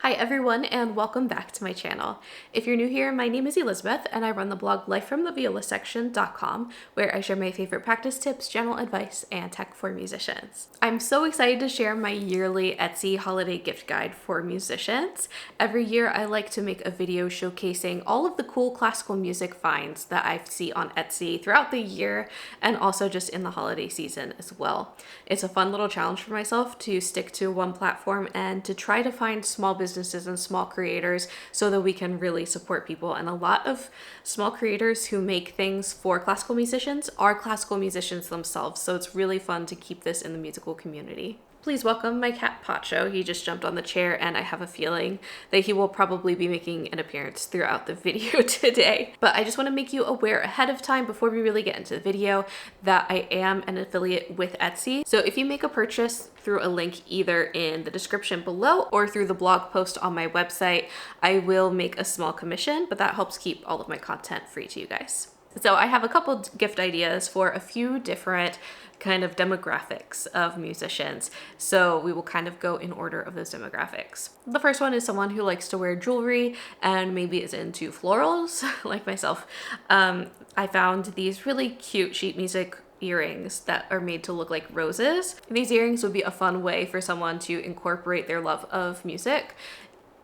Hi everyone and welcome back to my channel. If you're new here, my name is Elizabeth and I run the blog lifefromtheviolasection.com where I share my favorite practice tips, general advice, and tech for musicians. I'm so excited to share my yearly Etsy holiday gift guide for musicians. Every year I like to make a video showcasing all of the cool classical music finds that I see on Etsy throughout the year and also just in the holiday season as well. It's a fun little challenge for myself to stick to one platform and to try to find small businesses and small creators so that we can really support people. And a lot of small creators who make things for classical musicians are classical musicians themselves, so it's really fun to keep this in the musical community. Please welcome my cat Pacho. He just jumped on the chair and I have a feeling that he will probably be making an appearance throughout the video today. But I just want to make you aware ahead of time before we really get into the video that I am an affiliate with Etsy. So if you make a purchase through a link either in the description below or through the blog post on my website, I will make a small commission, but that helps keep all of my content free to you guys. So I have a couple gift ideas for a few different kind of demographics of musicians. So we will kind of go in order of those demographics. The first one is someone who likes to wear jewelry and maybe is into florals, like myself. I found these really cute sheet music earrings that are made to look like roses. These earrings would be a fun way for someone to incorporate their love of music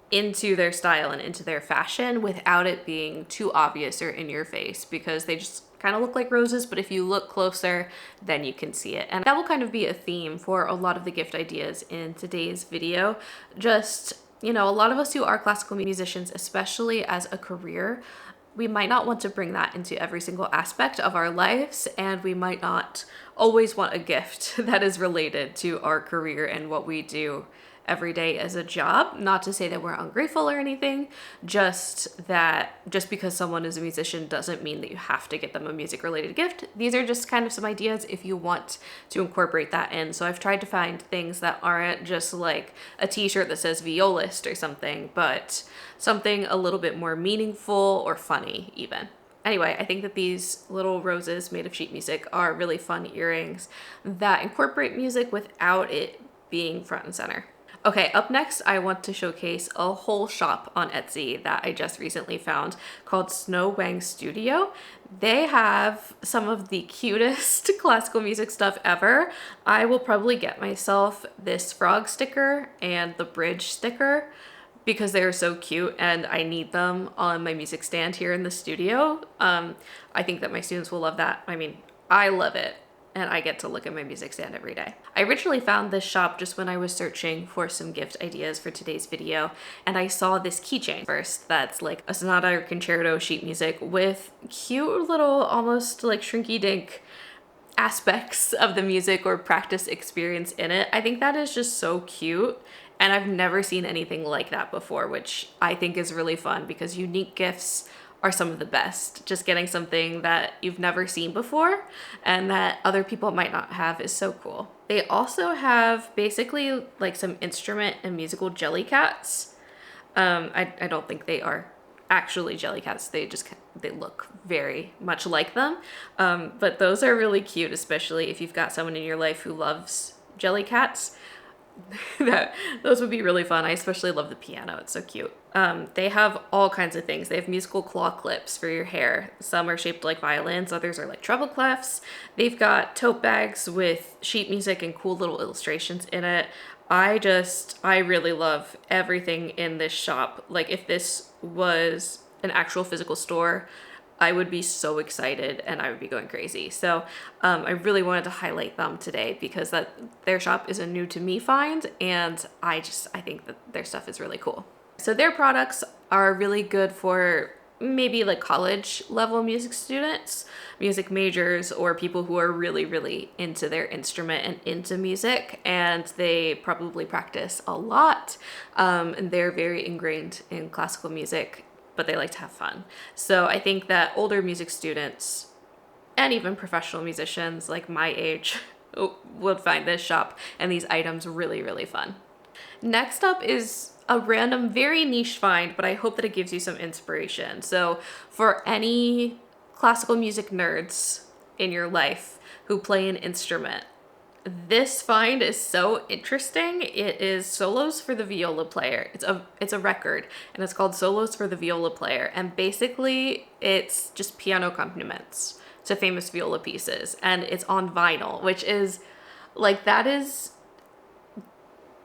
into their style and into their fashion without it being too obvious or in your face, because they just kind of look like roses, but if you look closer, then you can see it. And that will kind of be a theme for a lot of the gift ideas in today's video. Just, you know, a lot of us who are classical musicians, especially as a career, we might not want to bring that into every single aspect of our lives, and we might not always want a gift that is related to our career and what we do every day as a job. Not to say that we're ungrateful or anything, just that just because someone is a musician doesn't mean that you have to get them a music related gift. These are just kind of some ideas if you want to incorporate that in. So I've tried to find things that aren't just like a t-shirt that says violist or something, but something a little bit more meaningful or funny even. Anyway, I think that these little roses made of sheet music are really fun earrings that incorporate music without it being front and center. Okay, up next, I want to showcase a whole shop on Etsy that I just recently found called Snow Wang Studio. They have some of the cutest classical music stuff ever. I will probably get myself this frog sticker and the bridge sticker because they're so cute and I need them on my music stand here in the studio. I think that my students will love that. I mean, I love it. And I get to look at my music stand every day. I originally found this shop just when I was searching for some gift ideas for today's video, and I saw this keychain first that's like a sonata or concerto sheet music with cute little almost like shrinky dink aspects of the music or practice experience in it. I think that is just so cute, and I've never seen anything like that before, which I think is really fun because unique gifts are some of the best. Just getting something that you've never seen before and that other people might not have is so cool. They also have basically like some instrument and musical jelly cats. I don't think they are actually jelly cats. They look very much like them. But those are really cute, especially if you've got someone in your life who loves jelly cats. Those would be really fun. I especially love the piano. It's so cute. They have all kinds of things. They have musical claw clips for your hair. Some are shaped like violins, others are like treble clefs. They've got tote bags with sheet music and cool little illustrations in it. I really love everything in this shop. Like if this was an actual physical store, I would be so excited and I would be going crazy. So I really wanted to highlight them today because their shop is a new to me find, and I think that their stuff is really cool. So their products are really good for maybe like college level music students, music majors, or people who are really, really into their instrument and into music, and they probably practice a lot. And they're very ingrained in classical music, but they like to have fun. So I think that older music students and even professional musicians like my age would find this shop and these items really, really fun. Next up is a random, very niche find, but I hope that it gives you some inspiration. So for any classical music nerds in your life who play an instrument, This find is so interesting. It is Solos for the Viola Player. It's a record, and it's called Solos for the Viola Player. And basically, it's just piano accompaniments to famous viola pieces, and it's on vinyl, which is like, that is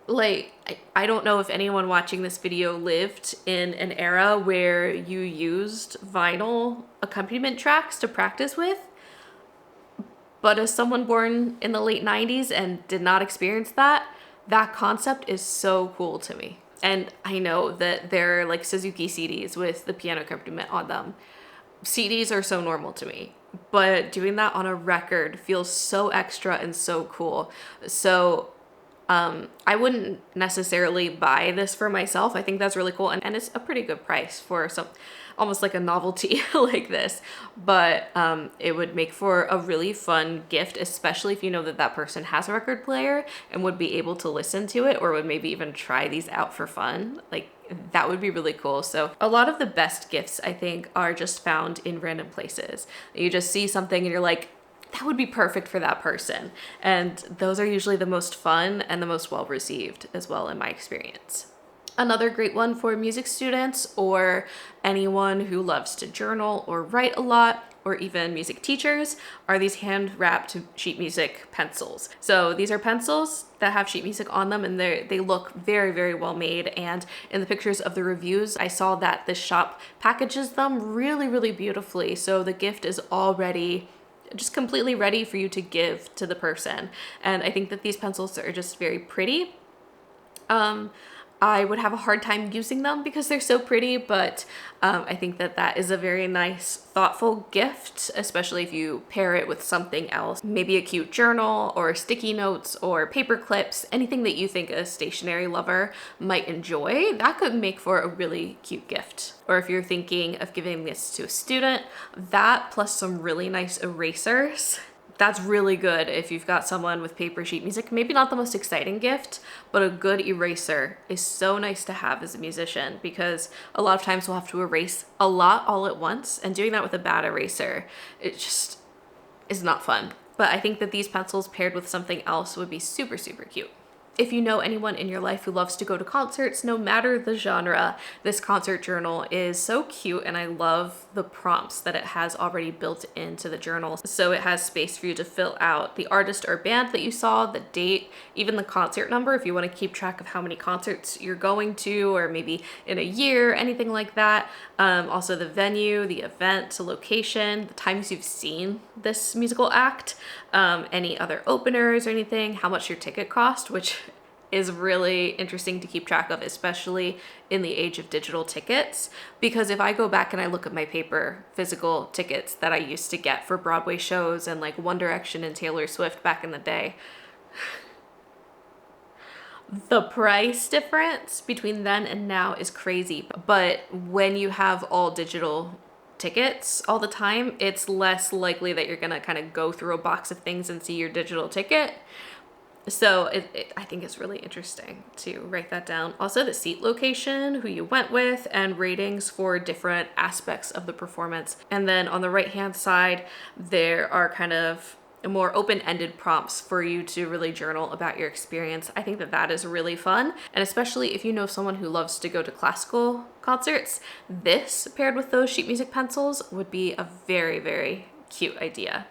like, I don't know if anyone watching this video lived in an era where you used vinyl accompaniment tracks to practice with. But as someone born in the late 90s and did not experience that, that concept is so cool to me. And I know that there are like Suzuki CDs with the piano accompaniment on them. CDs are so normal to me, but doing that on a record feels so extra and so cool. So I wouldn't necessarily buy this for myself. I think that's really cool, and it's a pretty good price for some, almost like a novelty like this, but it would make for a really fun gift, especially if you know that that person has a record player and would be able to listen to it, or would maybe even try these out for fun. Like, that would be really cool. So a lot of the best gifts, I think, are just found in random places. You just see something and you're like, that would be perfect for that person. And those are usually the most fun and the most well received as well, in my experience. Another great one for music students or anyone who loves to journal or write a lot, or even music teachers, are these hand-wrapped sheet music pencils. So these are pencils that have sheet music on them, and they look very, very well made. And in the pictures of the reviews, I saw that this shop packages them really, really beautifully. So the gift is already just completely ready for you to give to the person. And I think that these pencils are just very pretty. I would have a hard time using them because they're so pretty, but I think that that is a very nice, thoughtful gift, especially if you pair it with something else, maybe a cute journal or sticky notes or paper clips, anything that you think a stationery lover might enjoy. That could make for a really cute gift. Or if you're thinking of giving this to a student, that plus some really nice erasers, that's really good if you've got someone with paper sheet music. Maybe not the most exciting gift, but a good eraser is so nice to have as a musician, because a lot of times we'll have to erase a lot all at once, and doing that with a bad eraser, it just is not fun. But I think that these pencils paired with something else would be super, super cute. If you know anyone in your life who loves to go to concerts, no matter the genre, this concert journal is so cute, and I love the prompts that it has already built into the journal. So it has space for you to fill out the artist or band that you saw, the date, even the concert number if you want to keep track of how many concerts you're going to, or maybe in a year, anything like that. Also the venue, the event, location, the times you've seen this musical act, any other openers or anything, how much your ticket cost, which is really interesting to keep track of, especially in the age of digital tickets. Because if I go back and I look at my paper physical tickets that I used to get for Broadway shows and like One Direction and Taylor Swift back in the day, the price difference between then and now is crazy. But when you have all digital tickets all the time, it's less likely that you're gonna kind of go through a box of things and see your digital ticket. So I think it's really interesting to write that down. Also the seat location, who you went with, and ratings for different aspects of the performance. And then on the right hand side, there are kind of more open-ended prompts for you to really journal about your experience. I think that that is really fun. And especially if you know someone who loves to go to classical concerts, this paired with those sheet music pencils would be a very, very cute idea.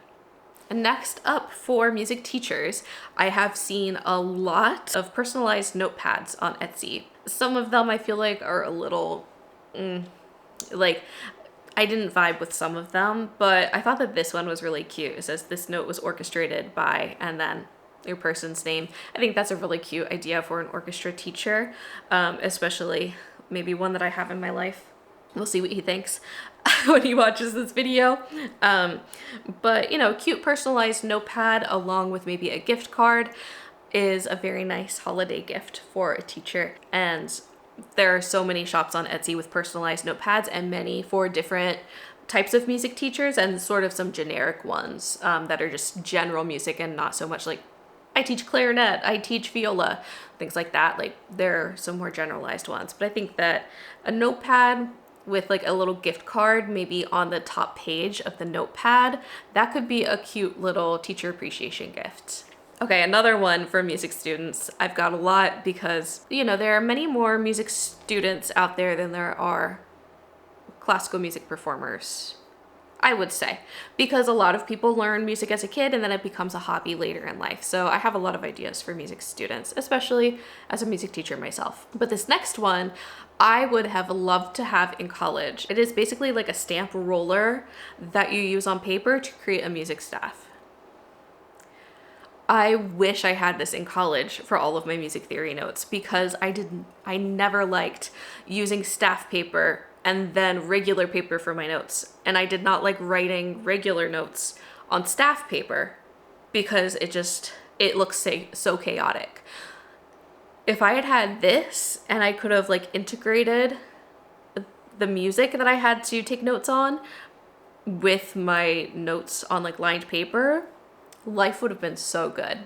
And next up, for music teachers, I have seen a lot of personalized notepads on Etsy. Some of them I feel like are a little, like, I didn't vibe with some of them, but I thought that this one was really cute. It says this note was orchestrated by, and then your person's name. I think that's a really cute idea for an orchestra teacher, especially maybe one that I have in my life. We'll see what he thinks when he watches this video. But you know, cute personalized notepad along with maybe a gift card is a very nice holiday gift for a teacher. And there are so many shops on Etsy with personalized notepads, and many for different types of music teachers, and sort of some generic ones that are just general music and not so much like, I teach clarinet, I teach viola, things like that. Like, there are some more generalized ones. But I think that a notepad with like a little gift card maybe on the top page of the notepad, that could be a cute little teacher appreciation gift. Okay, another one for music students. I've got a lot because, you know, there are many more music students out there than there are classical music performers, I would say, because a lot of people learn music as a kid and then it becomes a hobby later in life. So I have a lot of ideas for music students, especially as a music teacher myself. But this next one, I would have loved to have in college. It is basically like a stamp roller that you use on paper to create a music staff. I wish I had this in college for all of my music theory notes because I never liked using staff paper and then regular paper for my notes. And I did not like writing regular notes on staff paper because it looks so chaotic. If I had had this and I could have like integrated the music that I had to take notes on with my notes on like lined paper, life would have been so good.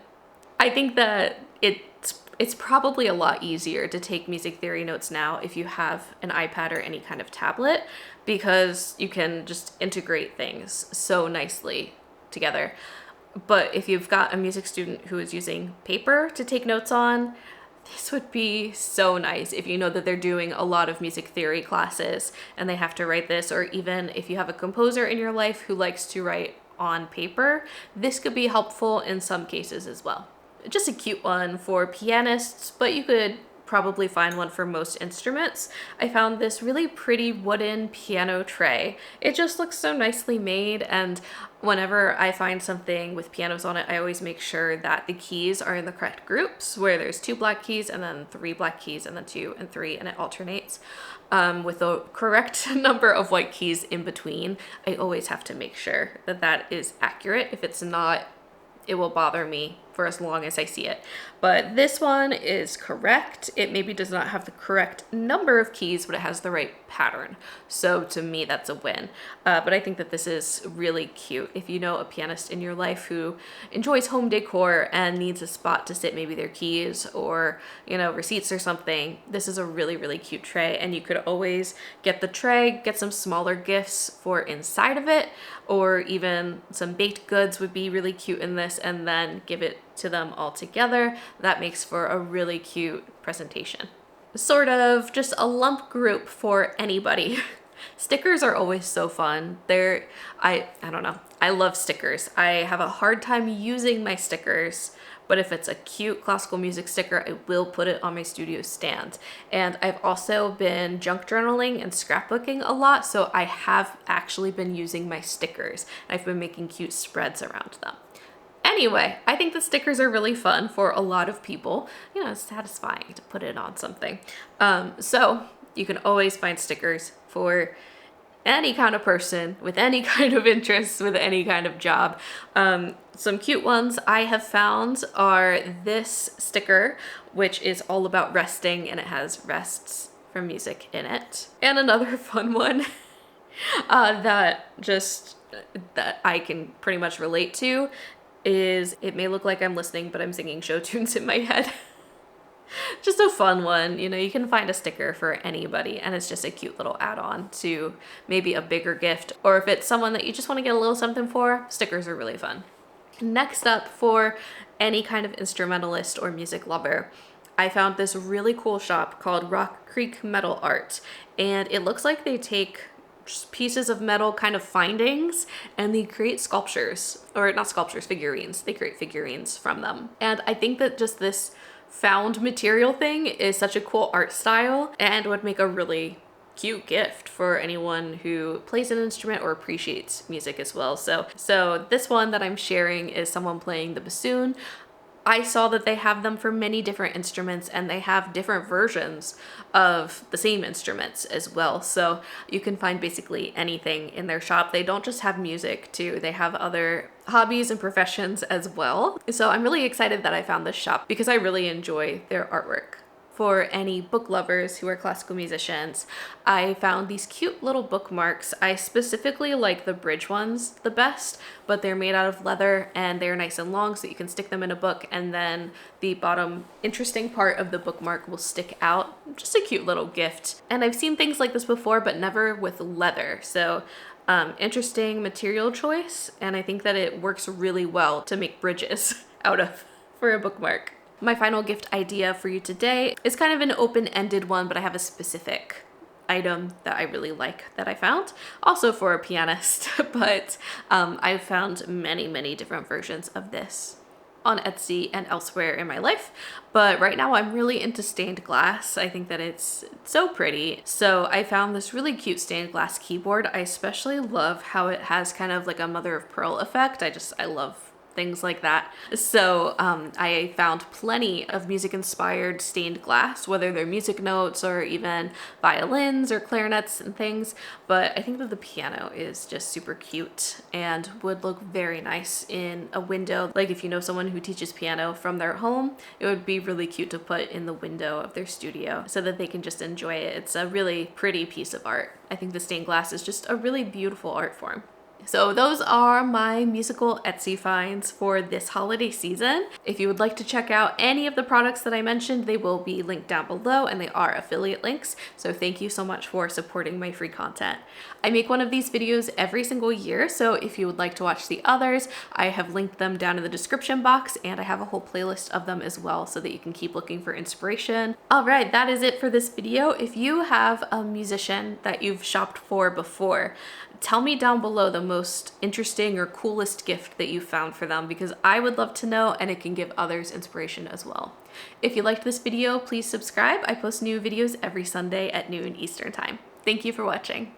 I think that it's probably a lot easier to take music theory notes now if you have an iPad or any kind of tablet because you can just integrate things so nicely together. But if you've got a music student who is using paper to take notes on, this would be so nice if you know that they're doing a lot of music theory classes and they have to write this, or even if you have a composer in your life who likes to write on paper, this could be helpful in some cases as well. Just a cute one for pianists, but you could probably find one for most instruments. I found this really pretty wooden piano tray. It just looks so nicely made, and whenever I find something with pianos on it, I always make sure that the keys are in the correct groups, where there's 2 black keys and then 3 black keys and then 2 and 3, and it alternates. With the correct number of white keys in between. I always have to make sure that that is accurate. If it's not, it will bother me for as long as I see it. But this one is correct. It maybe does not have the correct number of keys, but it has the right pattern. So to me, that's a win. But I think that this is really cute. If you know a pianist in your life who enjoys home decor and needs a spot to sit maybe their keys or, you know, receipts or something, this is a really, really cute tray. And you could always get the tray, get some smaller gifts for inside of it, or even some baked goods would be really cute in this, and then give it to them all together. That makes for a really cute presentation. Sort of just a lump group for anybody. Stickers are always so fun. I don't know. I love stickers. I have a hard time using my stickers, but if it's a cute classical music sticker, I will put it on my studio stand. And I've also been junk journaling and scrapbooking a lot, so I have actually been using my stickers. I've been making cute spreads around them. Anyway, I think the stickers are really fun for a lot of people. You know, it's satisfying to put it on something. So you can always find stickers for any kind of person with any kind of interests, with any kind of job. Some cute ones I have found are this sticker, which is all about resting, and it has rests from music in it. And another fun one that I can pretty much relate to is, it may look like I'm listening, but I'm singing show tunes in my head. Just a fun one. You know, you can find a sticker for anybody, and it's just a cute little add-on to maybe a bigger gift, or if it's someone that you just want to get a little something for, stickers are really fun. Next up, for any kind of instrumentalist or music lover, I found this really cool shop called Rock Creek Metal Art, and it looks like they take just pieces of metal kind of findings and they create sculptures, or not sculptures, figurines. They create figurines from them. And I think that just this found material thing is such a cool art style and would make a really cute gift for anyone who plays an instrument or appreciates music as well. So this one that I'm sharing is someone playing the bassoon. I saw that they have them for many different instruments, and they have different versions of the same instruments as well. So you can find basically anything in their shop. They don't just have music too, they have other hobbies and professions as well. So I'm really excited that I found this shop because I really enjoy their artwork. For any book lovers who are classical musicians, I found these cute little bookmarks. I specifically like the bridge ones the best, but they're made out of leather and they're nice and long, so you can stick them in a book, and then the bottom interesting part of the bookmark will stick out. Just a cute little gift. And I've seen things like this before, but never with leather. So interesting material choice, and I think that it works really well to make bridges out of. for a bookmark. My final gift idea for you today is kind of an open-ended one, but I have a specific item that I really like that I found, also for a pianist, but I've found many different versions of this on Etsy and elsewhere in my life, but right now I'm really into stained glass. I think that it's so pretty. So I found this really cute stained glass keyboard. I especially love how it has kind of like a mother of pearl effect. I love things like that. So I found plenty of music inspired stained glass, whether they're music notes or even violins or clarinets and things. But I think that the piano is just super cute and would look very nice in a window. Like if you know someone who teaches piano from their home, it would be really cute to put in the window of their studio so that they can just enjoy it. It's a really pretty piece of art. I think the stained glass is just a really beautiful art form. So those are my musical Etsy finds for this holiday season. If you would like to check out any of the products that I mentioned, they will be linked down below and they are affiliate links. So thank you so much for supporting my free content. I make one of these videos every single year, so if you would like to watch the others, I have linked them down in the description box and I have a whole playlist of them as well so that you can keep looking for inspiration. All right, that is it for this video. If you have a musician that you've shopped for before, tell me down below the most interesting or coolest gift that you found for them, because I would love to know and it can give others inspiration as well. If you liked this video, please subscribe. I post new videos every Sunday at noon Eastern time. Thank you for watching.